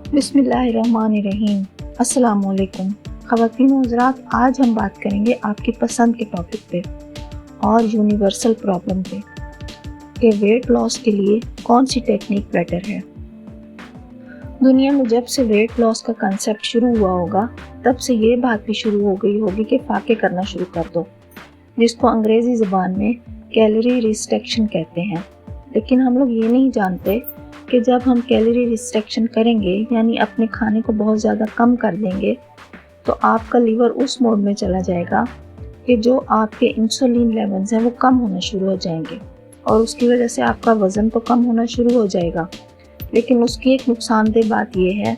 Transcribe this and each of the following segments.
بسم اللہ الرحمن الرحیم۔ السلام علیکم خواتین و حضرات، آج ہم بات کریں گے آپ کی پسند کے ٹاپک پہ اور یونیورسل پرابلم پہ کہ ویٹ لاس کے لیے کون سی ٹیکنیک بیٹر ہے۔ دنیا میں جب سے ویٹ لاس کا کنسیپٹ شروع ہوا ہوگا تب سے یہ بات بھی شروع ہو گئی ہوگی کہ فاقے کرنا شروع کر دو، جس کو انگریزی زبان میں کیلوری ریسٹرکشن کہتے ہیں۔ لیکن ہم لوگ یہ نہیں جانتے کہ جب ہم کیلوری ریسٹرکشن کریں گے، یعنی اپنے کھانے کو بہت زیادہ کم کر دیں گے، تو آپ کا لیور اس موڈ میں چلا جائے گا کہ جو آپ کے انسولین لیولز ہیں وہ کم ہونا شروع ہو جائیں گے، اور اس کی وجہ سے آپ کا وزن تو کم ہونا شروع ہو جائے گا۔ لیکن اس کی ایک نقصان دہ بات یہ ہے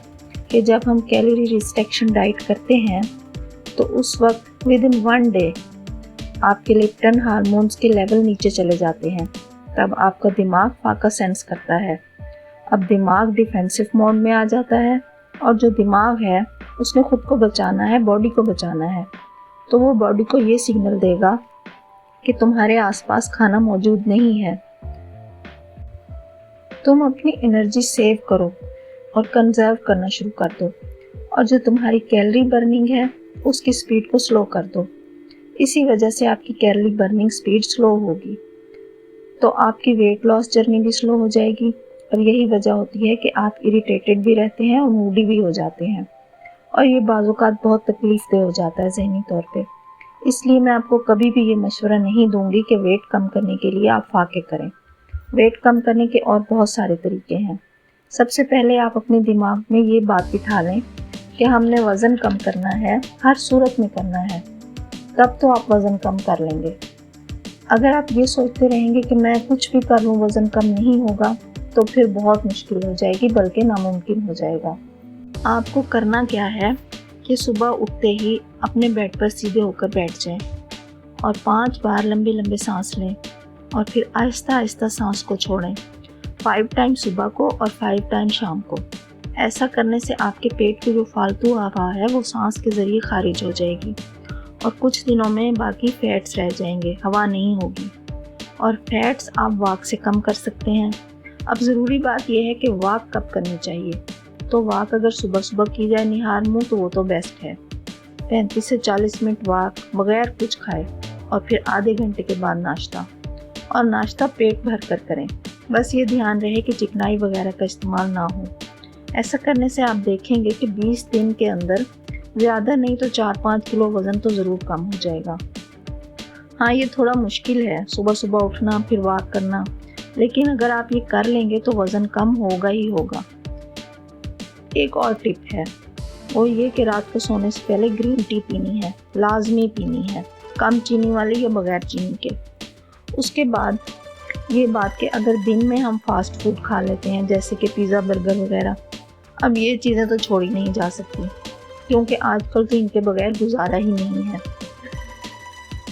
کہ جب ہم کیلوری ریسٹرکشن ڈائٹ کرتے ہیں تو اس وقت ودن 1 ڈے آپ کے لیپٹن ہارمونز کے لیول نیچے چلے جاتے ہیں۔ تب آپ کا دماغ فاقہ سینس کرتا ہے۔ اب دماغ ڈیفینسو موڈ میں آ جاتا ہے، اور جو دماغ ہے اس نے خود کو بچانا ہے، باڈی کو بچانا ہے، تو وہ باڈی کو یہ سگنل دے گا کہ تمہارے آس پاس کھانا موجود نہیں ہے، تم اپنی انرجی سیو کرو اور کنزرو کرنا شروع کر دو، اور جو تمہاری کیلری برننگ ہے اس کی سپیڈ کو سلو کر دو۔ اسی وجہ سے آپ کی کیلری برننگ سپیڈ سلو ہوگی، تو آپ کی ویٹ لاس جرنی بھی سلو ہو جائے گی، اور یہی وجہ ہوتی ہے کہ آپ اریٹیٹڈ بھی رہتے ہیں اور موڈی بھی ہو جاتے ہیں، اور یہ بعض اوقات بہت تکلیف دہ ہو جاتا ہے ذہنی طور پہ۔ اس لیے میں آپ کو کبھی بھی یہ مشورہ نہیں دوں گی کہ ویٹ کم کرنے کے لیے آپ فاقے کریں۔ ویٹ کم کرنے کے اور بہت سارے طریقے ہیں۔ سب سے پہلے آپ اپنے دماغ میں یہ بات بٹھا لیں کہ ہم نے وزن کم کرنا ہے، ہر صورت میں کرنا ہے، تب تو آپ وزن کم کر لیں گے۔ اگر آپ یہ سوچتے رہیں گے کہ میں کچھ بھی کر لوں وزن کم نہیں ہوگا، تو پھر بہت مشکل ہو جائے گی، بلکہ ناممکن ہو جائے گا۔ آپ کو کرنا کیا ہے کہ صبح اٹھتے ہی اپنے بیڈ پر سیدھے ہو کر بیٹھ جائیں اور 5 بار لمبے لمبے سانس لیں، اور پھر آہستہ آہستہ سانس کو چھوڑیں، 5 ٹائم صبح کو اور 5 ٹائم شام کو۔ ایسا کرنے سے آپ کے پیٹ کی جو فالتو ہوا ہے وہ سانس کے ذریعے خارج ہو جائے گی، اور کچھ دنوں میں باقی فیٹس رہ جائیں گے، ہوا نہیں ہوگی، اور فیٹس آپ واک سے کم کر سکتے ہیں۔ اب ضروری بات یہ ہے کہ واک کب کرنی چاہیے، تو واک اگر صبح صبح کی جائے نہار منہ تو وہ تو بیسٹ ہے۔ 35 سے 40 منٹ واک بغیر کچھ کھائے، اور پھر آدھے گھنٹے کے بعد ناشتہ، اور ناشتہ پیٹ بھر کر کریں۔ بس یہ دھیان رہے کہ چکنائی وغیرہ کا استعمال نہ ہو۔ ایسا کرنے سے آپ دیکھیں گے کہ 20 دن کے اندر زیادہ نہیں تو 4-5 کلو وزن تو ضرور کم ہو جائے گا۔ ہاں، یہ تھوڑا مشکل ہے صبح صبح اٹھنا پھر واک کرنا، لیکن اگر آپ یہ کر لیں گے تو وزن کم ہوگا ہی ہوگا۔ ایک اور ٹپ ہے، وہ یہ کہ رات کو سونے سے پہلے گرین ٹی پینی ہے، لازمی پینی ہے، کم چینی والی یا بغیر چینی کے۔ اس کے بعد یہ بات کہ اگر دن میں ہم فاسٹ فوڈ کھا لیتے ہیں جیسے کہ پیزا برگر وغیرہ، اب یہ چیزیں تو چھوڑی نہیں جا سکتی، کیونکہ آج کل تو ان کے بغیر گزارا ہی نہیں ہے۔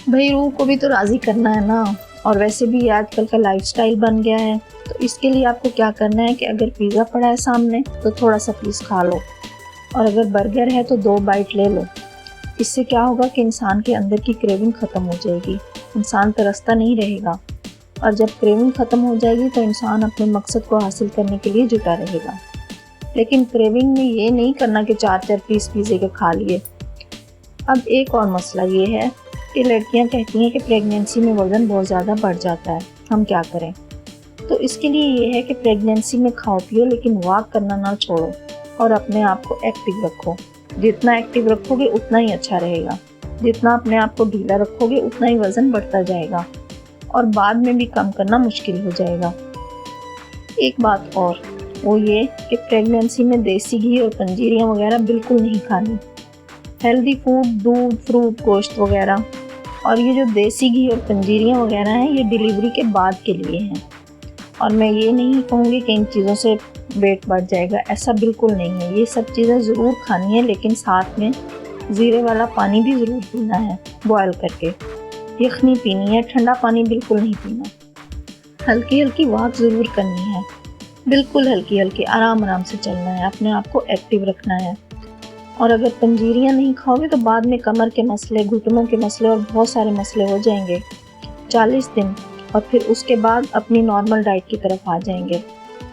بھئی روح کو بھی تو راضی کرنا ہے نا، اور ویسے بھی یہ آج کل کا لائف سٹائل بن گیا ہے، تو اس کے لیے آپ کو کیا کرنا ہے کہ اگر پیزا پڑا ہے سامنے تو تھوڑا سا پیس کھا لو، اور اگر برگر ہے تو 2 بائٹ لے لو۔ اس سے کیا ہوگا کہ انسان کے اندر کی کریونگ ختم ہو جائے گی، انسان ترستا نہیں رہے گا، اور جب کریونگ ختم ہو جائے گی تو انسان اپنے مقصد کو حاصل کرنے کے لیے جٹا رہے گا۔ لیکن کریونگ میں یہ نہیں کرنا کہ 4 پیس پیزے کے کھا لیے۔ اب ایک اور مسئلہ یہ ہے کہ لڑکیاں کہتی ہیں کہ پریگنینسی میں وزن بہت زیادہ بڑھ جاتا ہے، ہم کیا کریں؟ تو اس کے لیے یہ ہے کہ پریگنینسی میں کھاؤ پیو لیکن واک کرنا نہ چھوڑو، اور اپنے آپ کو ایکٹیو رکھو۔ جتنا ایکٹیو رکھو گے اتنا ہی اچھا رہے گا، جتنا اپنے آپ کو ڈھیلا رکھو گے اتنا ہی وزن بڑھتا جائے گا، اور بعد میں بھی کم کرنا مشکل ہو جائے گا۔ ایک بات اور، وہ یہ کہ پریگنینسی میں دیسی گھی اور پنجیریاں وغیرہ بالکل نہیں کھانی۔ ہیلدی فوڈ، دودھ، فروٹ، گوشت وغیرہ، اور یہ جو دیسی گھی اور پنجیریاں وغیرہ ہیں یہ ڈیلیوری کے بعد کے لیے ہیں، اور میں یہ نہیں کہوں گی کہ ان چیزوں سے ویٹ بڑھ جائے گا، ایسا بالکل نہیں ہے۔ یہ سب چیزیں ضرور کھانی ہے، لیکن ساتھ میں زیرے والا پانی بھی ضرور پینا ہے، بوائل کر کے، یخنی پینی ہے، ٹھنڈا پانی بالکل نہیں پینا۔ ہلکی ہلکی واک ضرور کرنی ہے، بالکل ہلکی ہلکی، آرام آرام سے چلنا ہے، اپنے آپ کو ایکٹیو رکھنا ہے۔ اور اگر پنجیریاں نہیں کھاؤ گے تو بعد میں کمر کے مسئلے، گھٹنوں کے مسئلے اور بہت سارے مسئلے ہو جائیں گے۔ 40 دن، اور پھر اس کے بعد اپنی نارمل ڈائٹ کی طرف آ جائیں گے۔